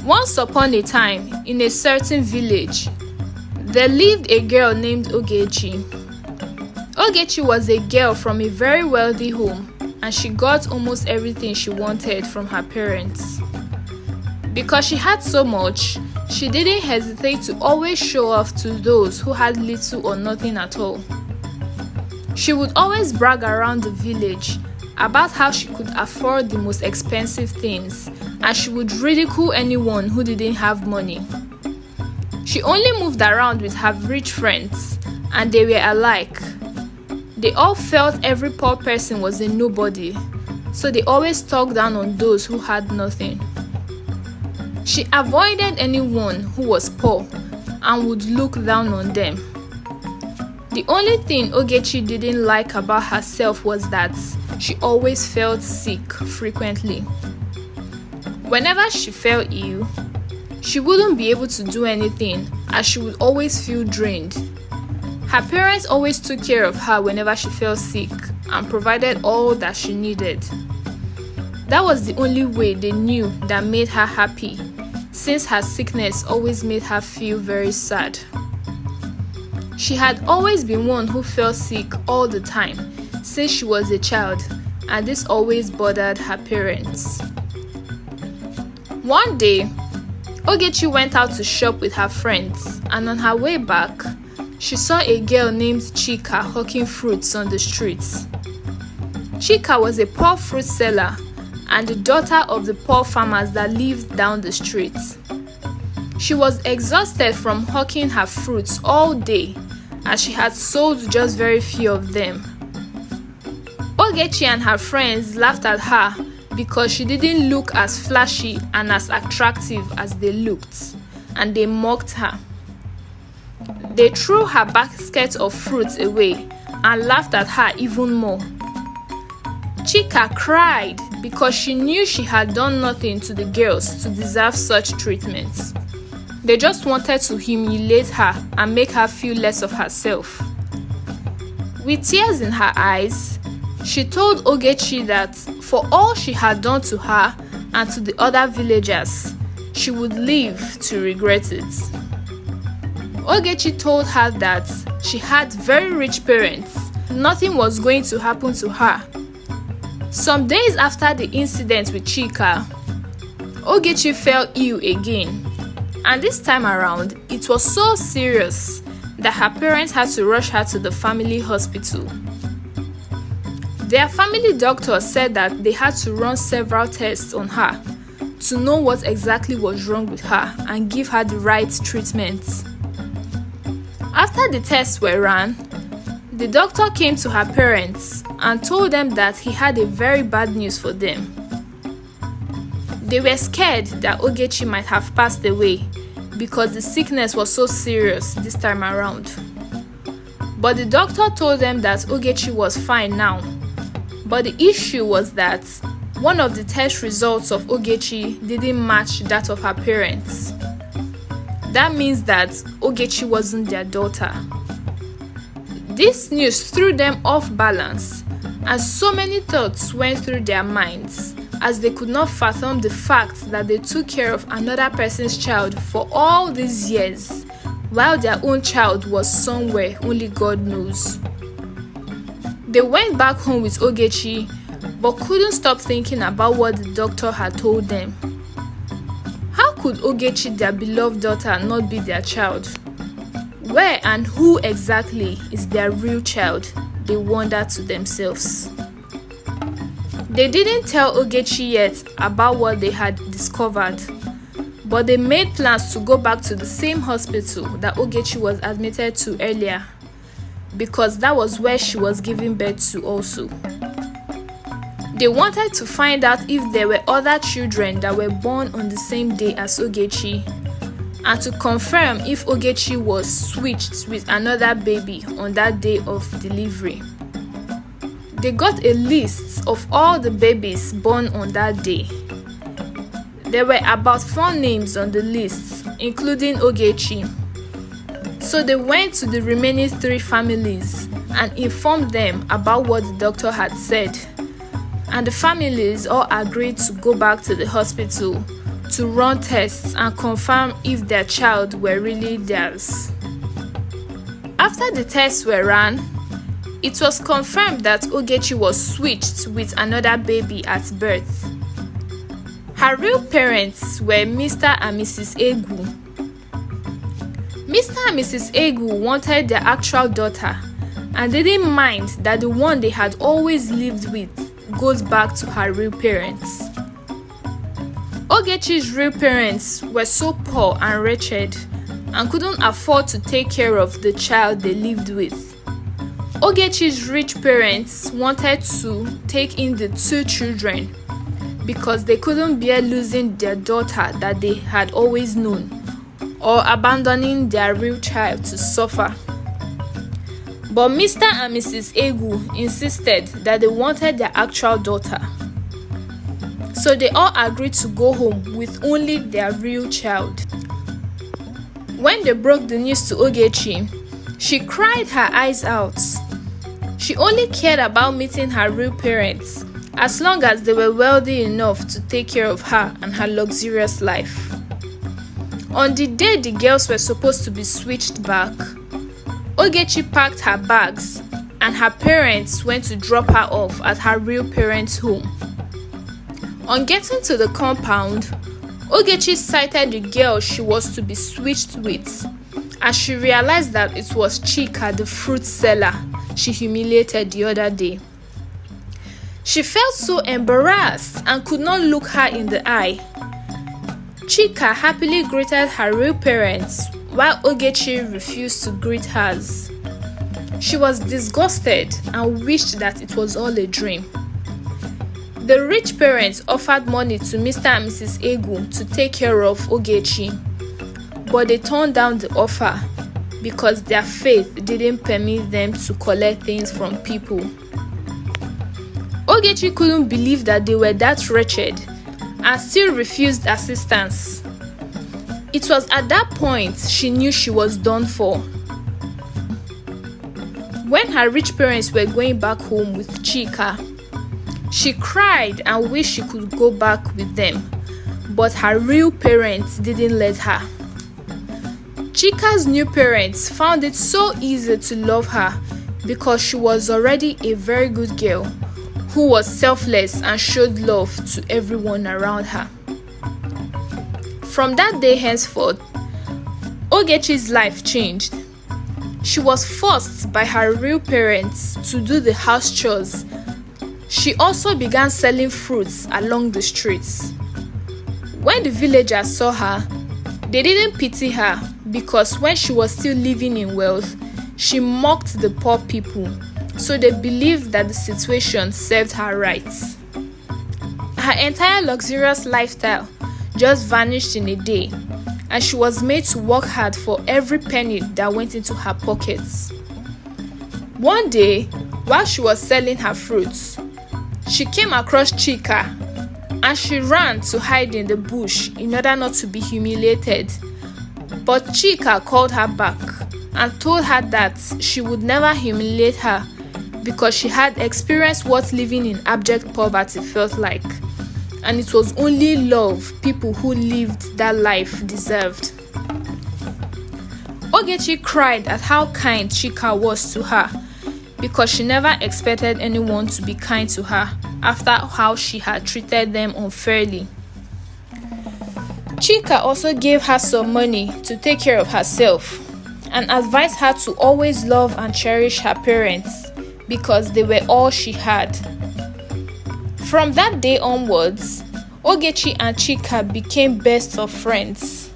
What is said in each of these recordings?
Once upon a time, in a certain village, there lived a girl named Ogechi. Ogechi was a girl from a very wealthy home, and she got almost everything she wanted from her parents. Because she had so much, she didn't hesitate to always show off to those who had little or nothing at all. She would always brag around the village about how she could afford the most expensive things, and she would ridicule anyone who didn't have money. She only moved around with her rich friends, and they were alike. They all felt every poor person was a nobody, so they always talked down on those who had nothing. She avoided anyone who was poor and would look down on them. The only thing Ogechi didn't like about herself was that she always felt sick frequently. Whenever she fell ill, she wouldn't be able to do anything as she would always feel drained. Her parents always took care of her whenever she fell sick and provided all that she needed. That was the only way they knew that made her happy, since her sickness always made her feel very sad. She had always been one who felt sick all the time since she was a child, and this always bothered her parents. One day, Ogechi went out to shop with her friends, and on her way back, she saw a girl named Chika hawking fruits on the streets. Chika was a poor fruit seller and the daughter of the poor farmers that lived down the street. She was exhausted from hawking her fruits all day, as she had sold just very few of them. Ogechi and her friends laughed at her because she didn't look as flashy and as attractive as they looked, and they mocked her. They threw her basket of fruits away and laughed at her even more. Chika cried because she knew she had done nothing to the girls to deserve such treatment. They just wanted to humiliate her and make her feel less of herself. With tears in her eyes, she told Ogechi that for all she had done to her and to the other villagers, she would live to regret it. Ogechi told her that she had very rich parents. Nothing was going to happen to her. Some days after the incident with Chika, Ogechi fell ill again, and this time around, it was so serious that her parents had to rush her to the family hospital. Their family doctor said that they had to run several tests on her to know what exactly was wrong with her and give her the right treatment. After the tests were run, the doctor came to her parents and told them that he had a very bad news for them. They were scared that Ogechi might have passed away because the sickness was so serious this time around. But the doctor told them that Ogechi was fine now. But the issue was that one of the test results of Ogechi didn't match that of her parents. That means that Ogechi wasn't their daughter. This news threw them off balance, and so many thoughts went through their minds as they could not fathom the fact that they took care of another person's child for all these years, while their own child was somewhere only God knows. They went back home with Ogechi, but couldn't stop thinking about what the doctor had told them. How could Ogechi, their beloved daughter, not be their child? Where and who exactly is their real child? They wondered to themselves. They didn't tell Ogechi yet about what they had discovered, but they made plans to go back to the same hospital that Ogechi was admitted to earlier, because that was where she was giving birth to also. They wanted to find out if there were other children that were born on the same day as Ogechi, and to confirm if Ogechi was switched with another baby on that day of delivery. They got a list of all the babies born on that day. There were about 4 names on the list, including Ogechi. So they went to the remaining 3 families and informed them about what the doctor had said. And the families all agreed to go back to the hospital to run tests and confirm if their child were really theirs. After the tests were run, it was confirmed that Ogechi was switched with another baby at birth. Her real parents were Mr. and Mrs. Egu. Mr. and Mrs. Egu wanted their actual daughter and didn't mind that the one they had always lived with goes back to her real parents. Ogechi's real parents were so poor and wretched and couldn't afford to take care of the child they lived with. Ogechi's rich parents wanted to take in the two children because they couldn't bear losing their daughter that they had always known or abandoning their real child to suffer. But Mr. and Mrs. Egu insisted that they wanted their actual daughter. So they all agreed to go home with only their real child. When they broke the news to Ogechi, she cried her eyes out. She only cared about meeting her real parents as long as they were wealthy enough to take care of her and her luxurious life. On the day the girls were supposed to be switched back, Ogechi packed her bags and her parents went to drop her off at her real parents' home. On getting to the compound, Ogechi sighted the girl she was to be switched with, and she realized that it was Chika, the fruit seller she humiliated the other day. She felt so embarrassed and could not look her in the eye. Chika happily greeted her real parents while Ogechi refused to greet hers. She was disgusted and wished that it was all a dream. The rich parents offered money to Mr. and Mrs. Egu to take care of Ogechi, but they turned down the offer because their faith didn't permit them to collect things from people. Ogechi couldn't believe that they were that wretched and still refused assistance. It was at that point she knew she was done for. When her rich parents were going back home with Chika, she cried and wished she could go back with them, but her real parents didn't let her. Chika's new parents found it so easy to love her because she was already a very good girl who was selfless and showed love to everyone around her. From that day henceforth, Ogechi's life changed. She was forced by her real parents to do the house chores. She also began selling fruits along the streets. When the villagers saw her, they didn't pity her because when she was still living in wealth, she mocked the poor people, so they believed that the situation served her right. Her entire luxurious lifestyle just vanished in a day, and she was made to work hard for every penny that went into her pockets. One day, while she was selling her fruits, she came across Chika and she ran to hide in the bush in order not to be humiliated. But Chika called her back and told her that she would never humiliate her because she had experienced what living in abject poverty felt like, and it was only love people who lived that life deserved. Ogechi cried at how kind Chika was to her because she never expected anyone to be kind to her after how she had treated them unfairly. Chika also gave her some money to take care of herself and advised her to always love and cherish her parents because they were all she had. From that day onwards, Ogechi and Chika became best of friends.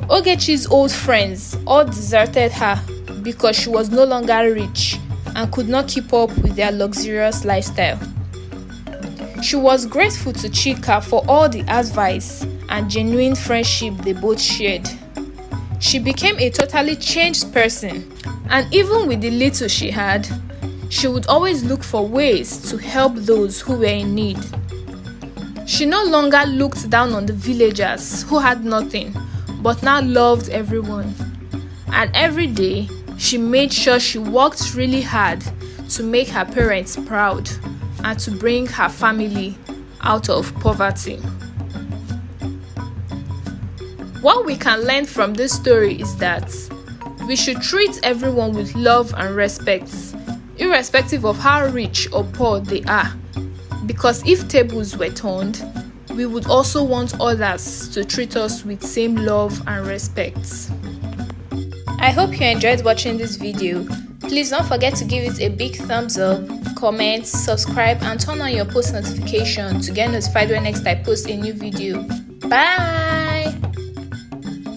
Ogechi's old friends all deserted her because she was no longer rich and could not keep up with their luxurious lifestyle. She was grateful to Chika for all the advice and genuine friendship they both shared. She became a totally changed person, and even with the little she had, she would always look for ways to help those who were in need. She no longer looked down on the villagers who had nothing, but now loved everyone. And every day, she made sure she worked really hard to make her parents proud and to bring her family out of poverty. What we can learn from this story is that we should treat everyone with love and respect, irrespective of how rich or poor they are. Because if tables were turned, we would also want others to treat us with same love and respect. I hope you enjoyed watching this video. Please don't forget to give it a big thumbs up, comment, subscribe, and turn on your post notification to get notified when next I post a new video. Bye!